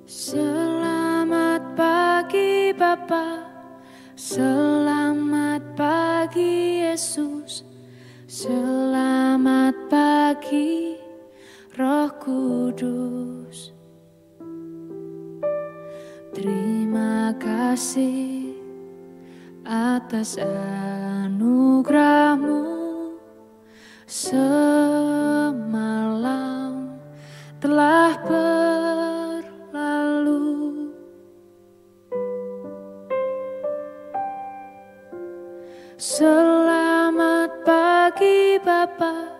Selamat pagi Bapa, selamat pagi Yesus, selamat pagi Roh Kudus. Terima kasih atas anugerah-Mu, semalam telah berlalu. Selamat pagi Bapa,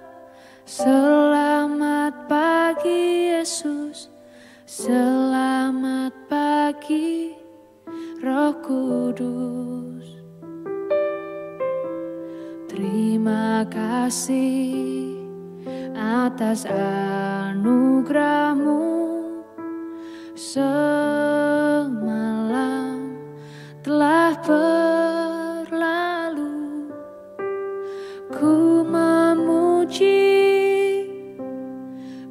selamat pagi Yesus, selamat pagi Roh Kudus. Terima kasih atas anugerah-Mu, semalam telah berlalu. Ku memuji,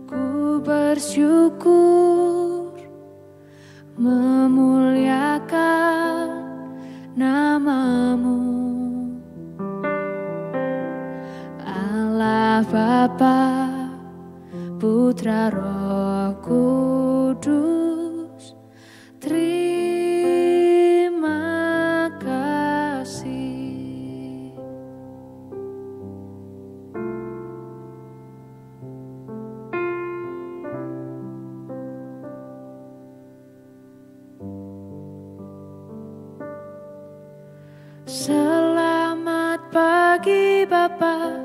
ku bersyukur, memuliakan nama-Mu. Allah Bapa, Putra Roh Kudus, terima kasih. Selamat pagi Bapa,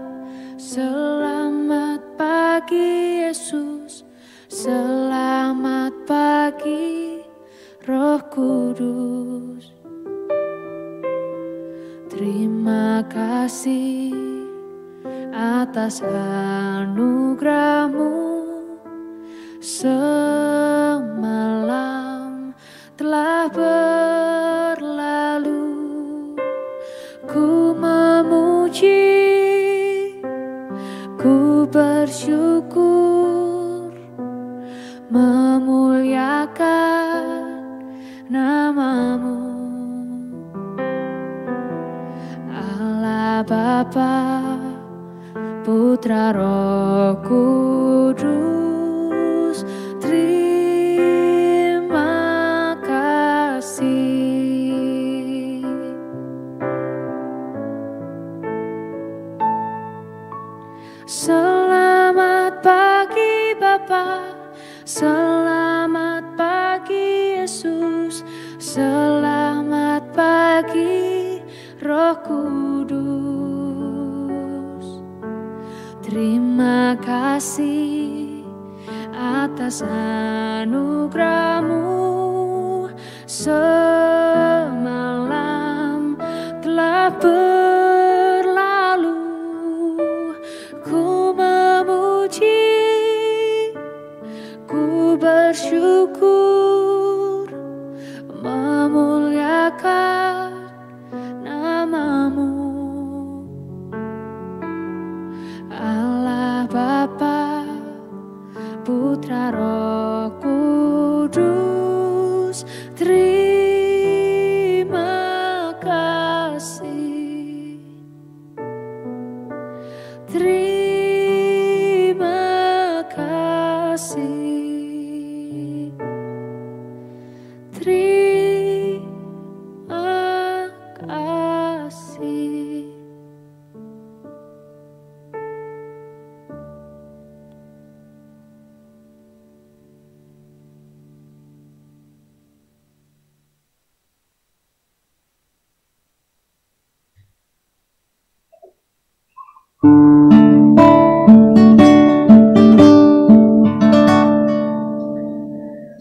selamat pagi Yesus, selamat pagi Roh Kudus. Terima kasih atas anugerah-Mu, semalam telah berlalu. Ku memuji, ku bersyukur, memuliakan nama-Mu. Allah Bapa, Putra Roh Kudus, terima kasih. Selamat pagi Bapa, selamat pagi Yesus, selamat pagi Roh Kudus. Terima kasih atas anugerah-Mu, semalam telah berlalu. Ku memuji, ku bersyukur, memuliakan nama-Mu. Allah Bapa, Putra Roh Kudus, terima kasih. Terima kasih. Terima kasih.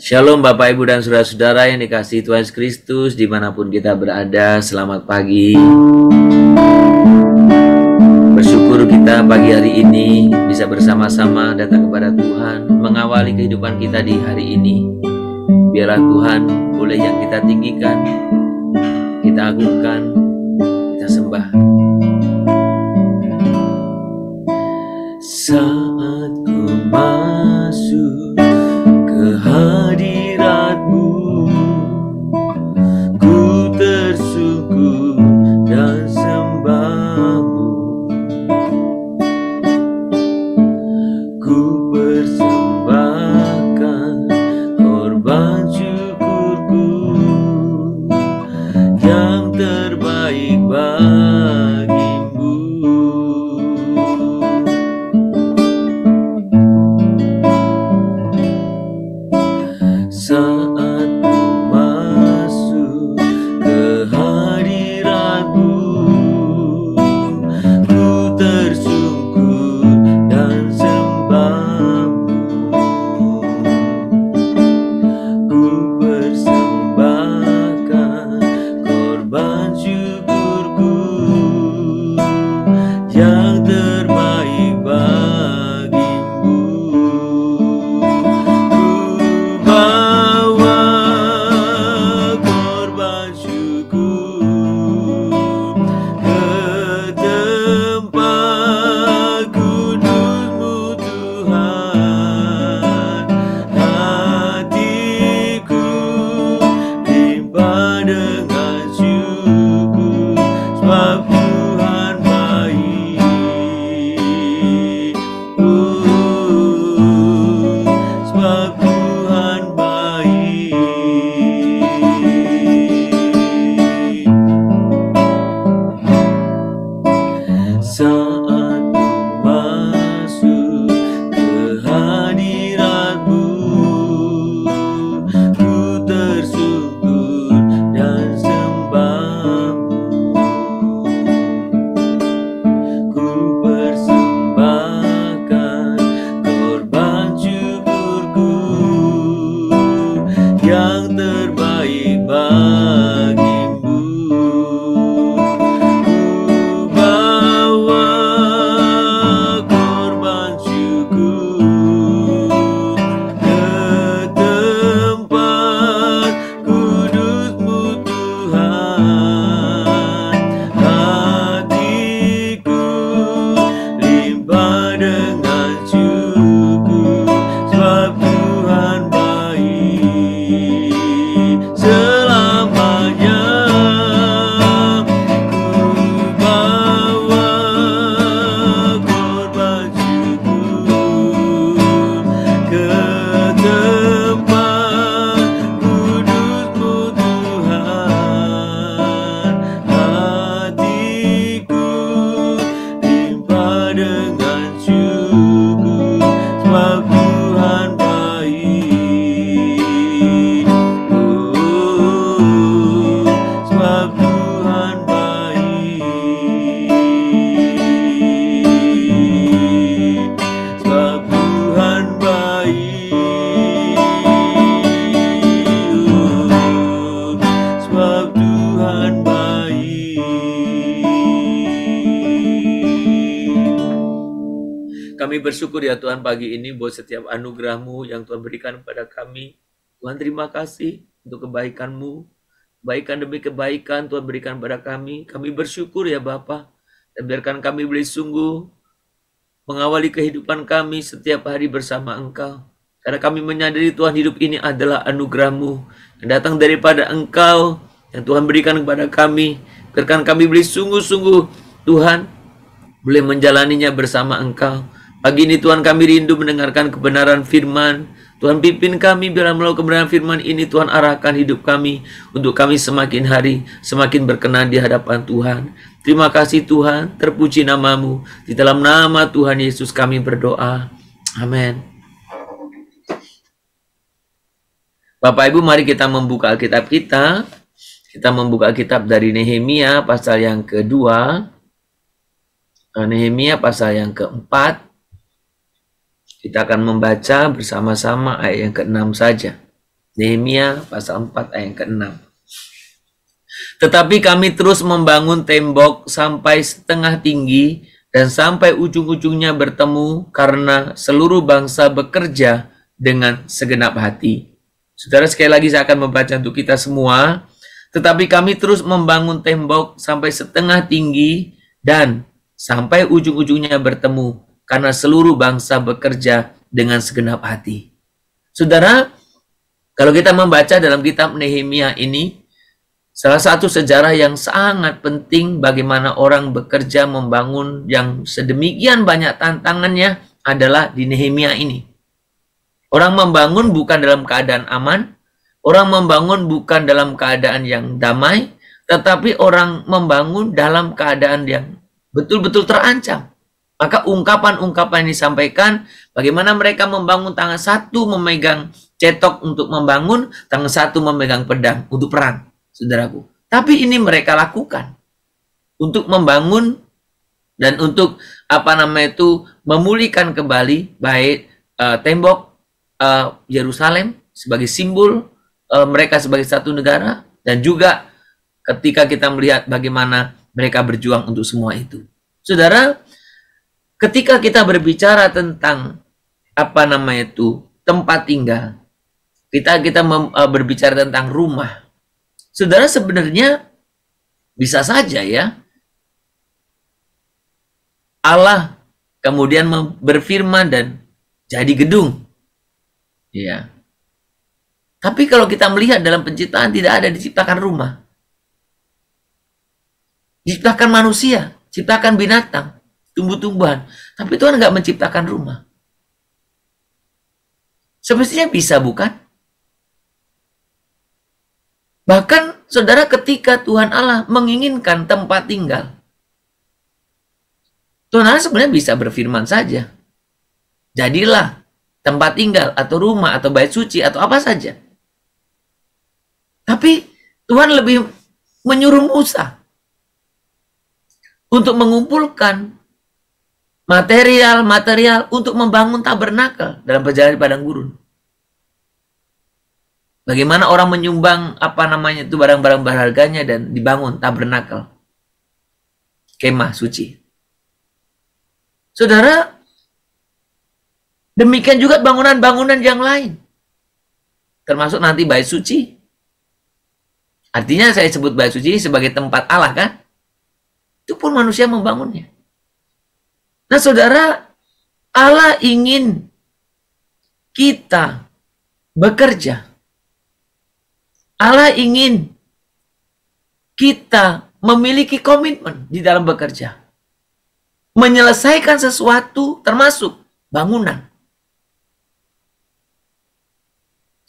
Shalom Bapak Ibu dan Saudara-saudara yang dikasihi Tuhan Yesus Kristus, dimanapun kita berada, selamat pagi. Bersyukur kita pagi hari ini bisa bersama-sama datang kepada Tuhan, mengawali kehidupan kita di hari ini. Biarlah Tuhan boleh yang kita tinggikan, kita agungkan, kita sembah. Saat ku masuk ke hadirat bersyukur ya Tuhan pagi ini buat setiap anugerah-Mu yang Tuhan berikan kepada kami. Tuhan terima kasih untuk kebaikan-Mu. Kebaikan demi kebaikan Tuhan berikan kepada kami. Kami bersyukur ya Bapa. Dan biarkan kami boleh sungguh mengawali kehidupan kami setiap hari bersama Engkau. Karena kami menyadari Tuhan hidup ini adalah anugerah-Mu yang datang daripada Engkau yang Tuhan berikan kepada kami. Biarkan kami boleh sungguh-sungguh Tuhan boleh menjalaninya bersama Engkau. Pagi ini Tuhan kami rindu mendengarkan kebenaran firman. Tuhan pimpin kami biar melalui kebenaran firman ini Tuhan arahkan hidup kami untuk kami semakin hari semakin berkenan di hadapan Tuhan. Terima kasih Tuhan, terpuji nama-Mu. Di dalam nama Tuhan Yesus kami berdoa. Amin. Bapak Ibu, mari kita membuka Alkitab kita. Kita membuka kitab dari Nehemia pasal yang kedua. Nehemia pasal yang keempat. Kita akan membaca bersama-sama ayat yang ke-6 saja. Nehemia pasal 4 ayat yang ke-6. Tetapi kami terus membangun tembok sampai setengah tinggi dan sampai ujung-ujungnya bertemu karena seluruh bangsa bekerja dengan segenap hati. Saudara, sekali lagi saya akan membaca untuk kita semua. Tetapi kami terus membangun tembok sampai setengah tinggi dan sampai ujung-ujungnya bertemu karena seluruh bangsa bekerja dengan segenap hati. Saudara, kalau kita membaca dalam kitab Nehemia ini, salah satu sejarah yang sangat penting bagaimana orang bekerja membangun yang sedemikian banyak tantangannya adalah di Nehemia ini. Orang membangun bukan dalam keadaan aman, orang membangun bukan dalam keadaan yang damai, tetapi orang membangun dalam keadaan yang betul-betul terancam. Maka ungkapan-ungkapan yang disampaikan, bagaimana mereka membangun tangan satu memegang cetok untuk membangun, tangan satu memegang pedang untuk perang, saudaraku. Tapi ini mereka lakukan untuk membangun dan untuk memulihkan kembali baik tembok Yerusalem sebagai simbol mereka sebagai satu negara, dan juga ketika kita melihat bagaimana mereka berjuang untuk semua itu. Saudara, ketika kita berbicara tentang tempat tinggal, kita berbicara tentang rumah. Saudara, sebenarnya bisa saja ya Allah kemudian berfirman dan jadi gedung. Ya. Tapi kalau kita melihat dalam penciptaan tidak ada diciptakan rumah. Diciptakan manusia, ciptakan binatang, tumbuh-tumbuhan, tapi Tuhan nggak menciptakan rumah. Semestinya bisa, bukan? Bahkan, saudara, ketika Tuhan Allah menginginkan tempat tinggal, Tuhan Allah sebenarnya bisa berfirman saja. Jadilah tempat tinggal, atau rumah, atau bait suci, atau apa saja. Tapi, Tuhan lebih menyuruh Musa untuk mengumpulkan material untuk membangun tabernakel dalam perjalanan di padang gurun. Bagaimana orang menyumbang barang-barang berharganya dan dibangun tabernakel, kemah suci. Saudara, demikian juga bangunan-bangunan yang lain, termasuk nanti bait suci. Artinya saya sebut bait suci sebagai tempat Allah, kan? Itu pun manusia membangunnya. Nah, saudara, Allah ingin kita bekerja. Allah ingin kita memiliki komitmen di dalam bekerja. Menyelesaikan sesuatu termasuk bangunan.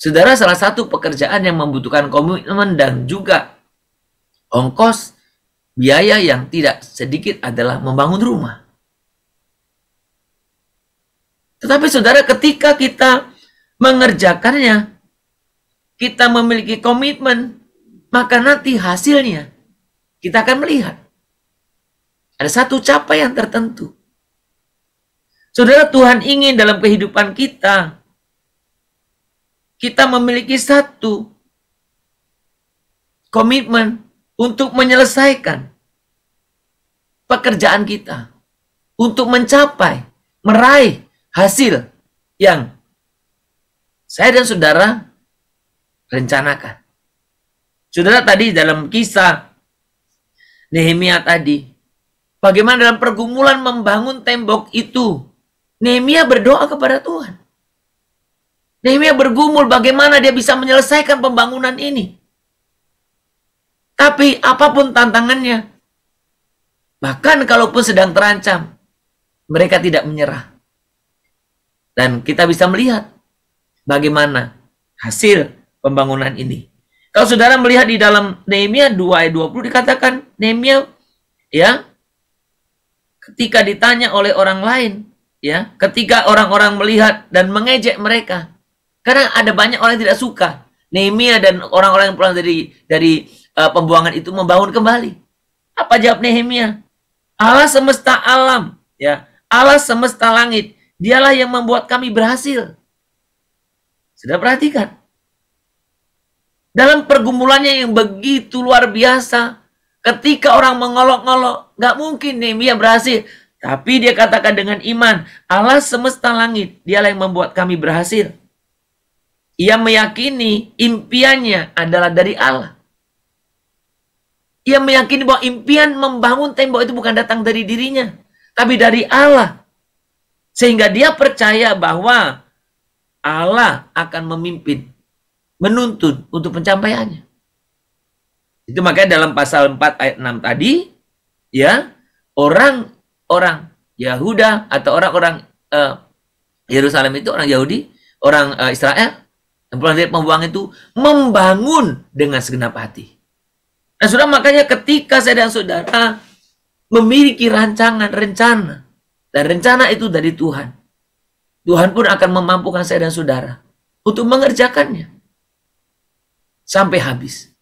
Saudara, salah satu pekerjaan yang membutuhkan komitmen dan juga ongkos biaya yang tidak sedikit adalah membangun rumah. Tetapi saudara, ketika kita mengerjakannya, kita memiliki komitmen, maka nanti hasilnya kita akan melihat. Ada satu capaian tertentu. Saudara, Tuhan ingin dalam kehidupan kita memiliki satu komitmen untuk menyelesaikan pekerjaan kita, untuk mencapai, meraih hasil yang saya dan saudara rencanakan. Saudara, tadi dalam kisah Nehemia tadi, bagaimana dalam pergumulan membangun tembok itu, Nehemia berdoa kepada Tuhan. Nehemia bergumul bagaimana dia bisa menyelesaikan pembangunan ini. Tapi apapun tantangannya, bahkan kalaupun sedang terancam, mereka tidak menyerah. Dan kita bisa melihat bagaimana hasil pembangunan ini. Kalau saudara melihat di dalam Nehemia 2 ayat 20 dikatakan, Nehemia ya, ketika ditanya oleh orang lain, ya, ketika orang-orang melihat dan mengejek mereka, karena ada banyak orang yang tidak suka Nehemia dan orang-orang yang pulang dari pembuangan itu membangun kembali. Apa jawab Nehemia? Allah semesta alam, ya, Allah semesta langit, dialah yang membuat kami berhasil. Sudah perhatikan? Dalam pergumulannya yang begitu luar biasa, ketika orang mengolok-ngolok, nggak mungkin Nehemia berhasil. Tapi dia katakan dengan iman, Allah semesta langit, dialah yang membuat kami berhasil. Ia meyakini impiannya adalah dari Allah. Ia meyakini bahwa impian membangun tembok itu bukan datang dari dirinya, tapi dari Allah. Sehingga dia percaya bahwa Allah akan memimpin, menuntun untuk pencapaiannya. Itu makanya dalam pasal 4 ayat 6 tadi, ya, orang-orang Yahuda atau orang-orang Yerusalem itu orang Yahudi, orang Israel, yang pulang dari pembuangan itu membangun dengan segenap hati. Nah, saudara, makanya ketika saya dan saudara memiliki rancangan, rencana, dan rencana itu dari Tuhan, Tuhan pun akan memampukan saya dan saudara untuk mengerjakannya sampai habis.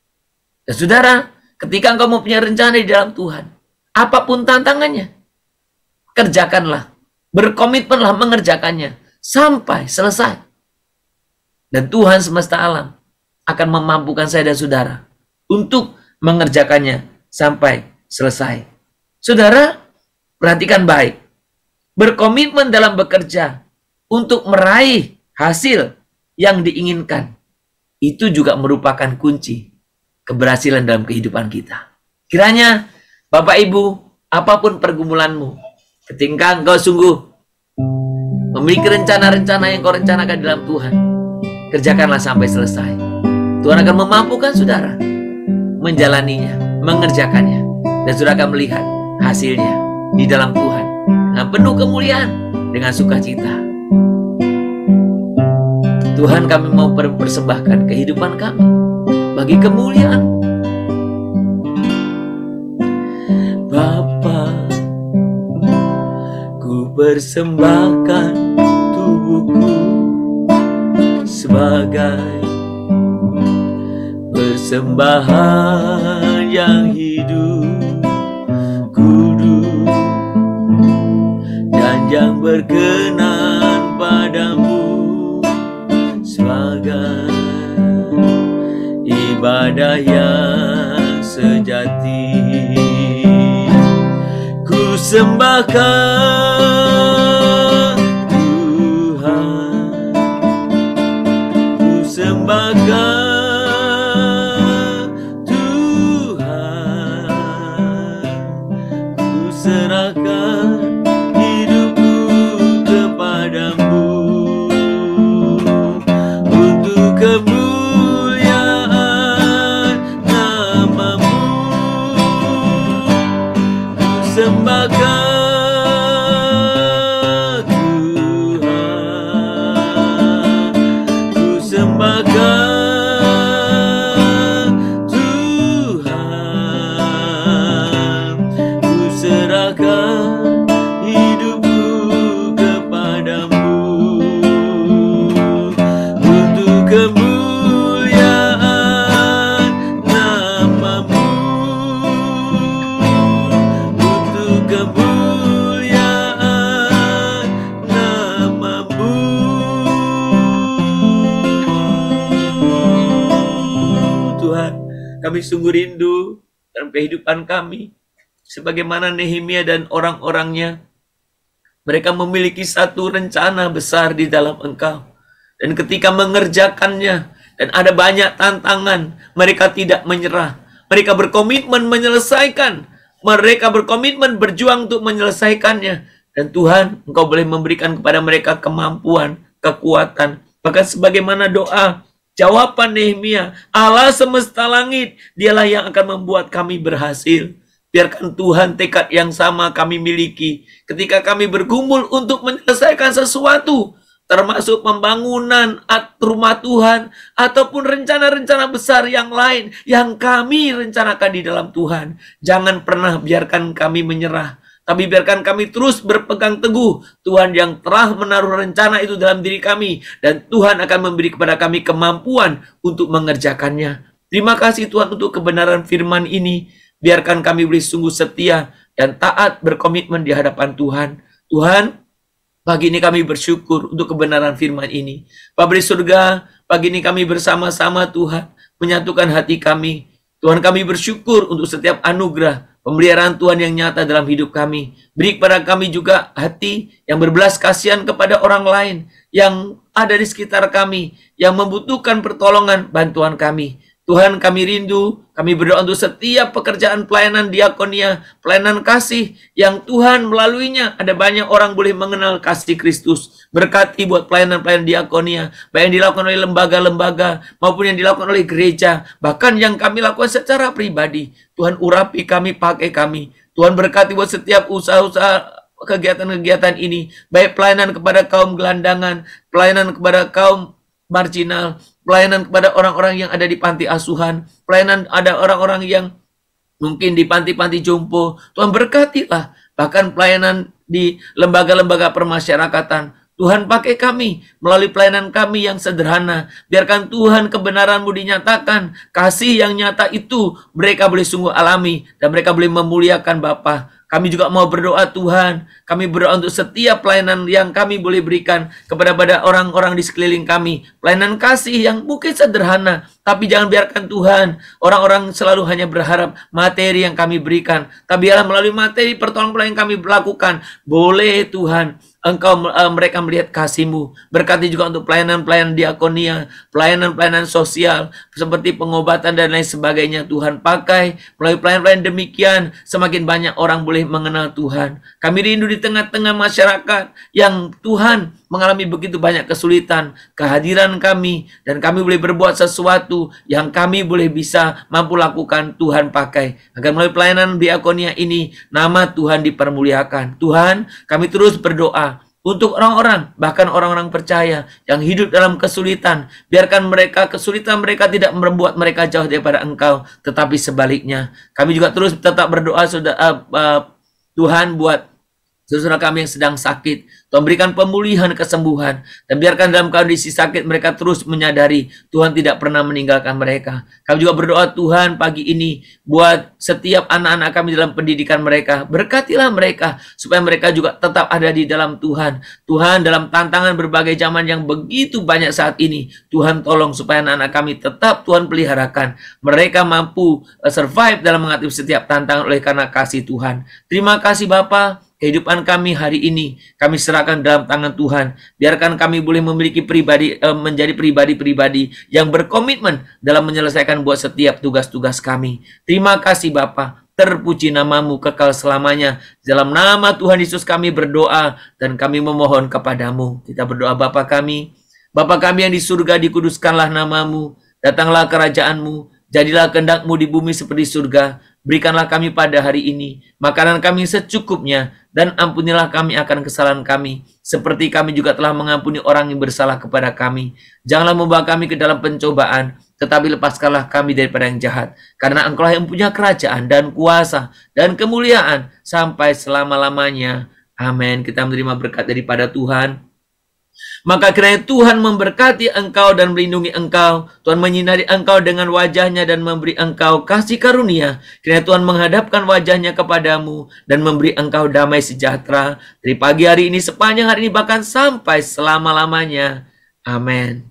Dan saudara, ketika engkau mempunyai rencana di dalam Tuhan, apapun tantangannya, kerjakanlah, berkomitmenlah mengerjakannya sampai selesai. Dan Tuhan semesta alam akan memampukan saya dan saudara untuk mengerjakannya sampai selesai. Saudara, perhatikan baik. Berkomitmen dalam bekerja untuk meraih hasil yang diinginkan, itu juga merupakan kunci keberhasilan dalam kehidupan kita. Kiranya Bapak Ibu, apapun pergumulanmu, ketika engkau sungguh memiliki rencana-rencana yang kau rencanakan dalam Tuhan, kerjakanlah sampai selesai. Tuhan akan memampukan saudara menjalaninya, mengerjakannya, dan saudara akan melihat hasilnya di dalam Tuhan dengan penuh kemuliaan, dengan sukacita. Tuhan, kami mau persembahkan kehidupan kami bagi kemuliaan Bapa. Ku persembahkan tubuhku sebagai persembahan yang hidup, kudus, dan yang berkenan padamu, sebagai ibadah yang sejati. Ku sembahkan Tuhan, ku sembahkan serahkan hidupku kepadamu untuk kemuliaan nama-Mu. Ku sembahkan Tuhan, ku sembahkan Tuhan, ku serahkan hidupku kepadamu untuk kemuliaan nama-Mu, untuk kemuliaan nama-Mu. Tuhan, kami sungguh rindu dalam kehidupan kami, sebagaimana Nehemia dan orang-orangnya Mereka memiliki satu rencana besar di dalam Engkau. Dan ketika mengerjakannya, dan ada banyak tantangan, mereka tidak menyerah. Mereka berkomitmen menyelesaikan. Mereka berkomitmen berjuang untuk menyelesaikannya. Dan Tuhan, Engkau boleh memberikan kepada mereka kemampuan, kekuatan. Bahkan sebagaimana doa, jawaban Nehemia, Allah semesta langit, dialah yang akan membuat kami berhasil. Biarkan Tuhan tekad yang sama kami miliki ketika kami berkumpul untuk menyelesaikan sesuatu, termasuk pembangunan rumah Tuhan, ataupun rencana-rencana besar yang lain yang kami rencanakan di dalam Tuhan. Jangan pernah biarkan kami menyerah, tapi biarkan kami terus berpegang teguh. Tuhan yang telah menaruh rencana itu dalam diri kami, dan Tuhan akan memberi kepada kami kemampuan untuk mengerjakannya. Terima kasih Tuhan untuk kebenaran firman ini. Biarkan kami boleh sungguh setia dan taat berkomitmen di hadapan Tuhan. Tuhan, pagi ini kami bersyukur untuk kebenaran firman ini. Bapa di surga, pagi ini kami bersama-sama Tuhan menyatukan hati kami. Tuhan, kami bersyukur untuk setiap anugerah pemeliharaan Tuhan yang nyata dalam hidup kami. Beri kepada kami juga hati yang berbelas kasihan kepada orang lain yang ada di sekitar kami, yang membutuhkan pertolongan bantuan kami. Tuhan, kami rindu, kami berdoa untuk setiap pekerjaan pelayanan diakonia, pelayanan kasih yang Tuhan melaluinya ada banyak orang boleh mengenal kasih Kristus. Berkati buat pelayanan-pelayanan diakonia, baik yang dilakukan oleh lembaga-lembaga maupun yang dilakukan oleh gereja, bahkan yang kami lakukan secara pribadi. Tuhan, urapi kami, pakai kami. Tuhan, berkati buat setiap usaha-usaha kegiatan-kegiatan ini, baik pelayanan kepada kaum gelandangan, pelayanan kepada kaum marginal, pelayanan kepada orang-orang yang ada di panti asuhan, pelayanan ada orang-orang yang mungkin di panti-panti jompo. Tuhan, berkatilah, bahkan pelayanan di lembaga-lembaga permasyarakatan. Tuhan, pakai kami melalui pelayanan kami yang sederhana. Biarkan Tuhan kebenaran-Mu dinyatakan. Kasih yang nyata itu mereka boleh sungguh alami dan mereka boleh memuliakan Bapa. Kami juga mau berdoa Tuhan. Kami berdoa untuk setiap pelayanan yang kami boleh berikan kepada orang-orang di sekeliling kami. Pelayanan kasih yang mungkin sederhana, tapi jangan biarkan Tuhan orang-orang selalu hanya berharap materi yang kami berikan. Tapi biarlah melalui materi pertolongan yang kami lakukan, boleh Tuhan Engkau mereka melihat kasih-Mu. Berkati juga untuk pelayanan-pelayanan diakonia, pelayanan-pelayanan sosial seperti pengobatan dan lain sebagainya. Tuhan, pakai melalui pelayanan-pelayanan demikian semakin banyak orang boleh mengenal Tuhan. Kami rindu di tengah-tengah masyarakat yang Tuhan mengalami begitu banyak kesulitan, kehadiran kami, dan kami boleh berbuat sesuatu yang kami boleh bisa mampu lakukan. Tuhan, pakai agar melalui pelayanan diakonia ini nama Tuhan dipermuliakan. Tuhan, kami terus berdoa untuk orang-orang, bahkan orang-orang percaya yang hidup dalam kesulitan. Biarkan kesulitan mereka tidak membuat mereka jauh daripada Engkau, tetapi sebaliknya. Kami juga terus tetap berdoa Tuhan buat saudara kami yang sedang sakit. Tuhan, berikan pemulihan, kesembuhan. Dan biarkan dalam kondisi sakit mereka terus menyadari Tuhan tidak pernah meninggalkan mereka. Kami juga berdoa Tuhan pagi ini buat setiap anak-anak kami dalam pendidikan mereka. Berkatilah mereka supaya mereka juga tetap ada di dalam Tuhan. Tuhan, dalam tantangan berbagai zaman yang begitu banyak saat ini, Tuhan tolong supaya anak-anak kami tetap Tuhan peliharakan. Mereka mampu survive dalam menghadapi setiap tantangan oleh karena kasih Tuhan. Terima kasih Bapa. Kehidupan kami hari ini kami serahkan dalam tangan Tuhan. Biarkan kami boleh memiliki menjadi pribadi-pribadi yang berkomitmen dalam menyelesaikan buat setiap tugas-tugas kami. Terima kasih Bapa. Terpuji nama-Mu kekal selamanya. Dalam nama Tuhan Yesus kami berdoa dan kami memohon kepadamu. Kita berdoa Bapa kami. Bapa kami yang di surga, dikuduskanlah nama-Mu. Datanglah kerajaan-Mu. Jadilah kehendak-Mu di bumi seperti surga. Berikanlah kami pada hari ini makanan kami secukupnya, dan ampunilah kami akan kesalahan kami, seperti kami juga telah mengampuni orang yang bersalah kepada kami. Janganlah membawa kami ke dalam pencobaan, tetapi lepaskanlah kami daripada yang jahat. Karena Engkau yang punya kerajaan dan kuasa dan kemuliaan sampai selama-lamanya. Amin. Kita menerima berkat daripada Tuhan. Maka kiranya Tuhan memberkati engkau dan melindungi engkau. Tuhan menyinari engkau dengan wajahnya dan memberi engkau kasih karunia. Kiranya Tuhan menghadapkan wajahnya kepadamu dan memberi engkau damai sejahtera dari pagi hari ini, sepanjang hari ini, bahkan sampai selama-lamanya. Amin.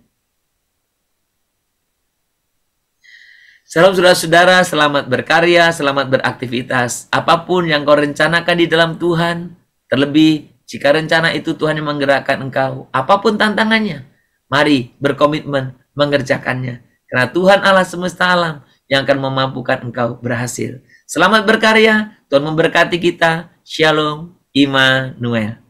Salam saudara-saudara, selamat berkarya, selamat beraktivitas. Apapun yang kau rencanakan di dalam Tuhan, terlebih Jika rencana itu Tuhan yang menggerakkan engkau, apapun tantangannya, mari berkomitmen mengerjakannya. Karena Tuhan Allah semesta alam yang akan memampukan engkau berhasil. Selamat berkarya, Tuhan memberkati kita. Shalom, Immanuel.